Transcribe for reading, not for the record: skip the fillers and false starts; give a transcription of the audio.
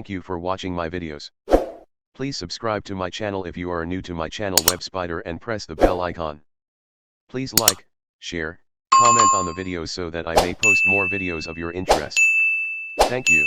thank you for watching my videos. Please subscribe to my channel if you are new to my channel Web Spider and press the bell icon. Please like, share, comment on the videos so that I may post more videos of your interest. Thank you.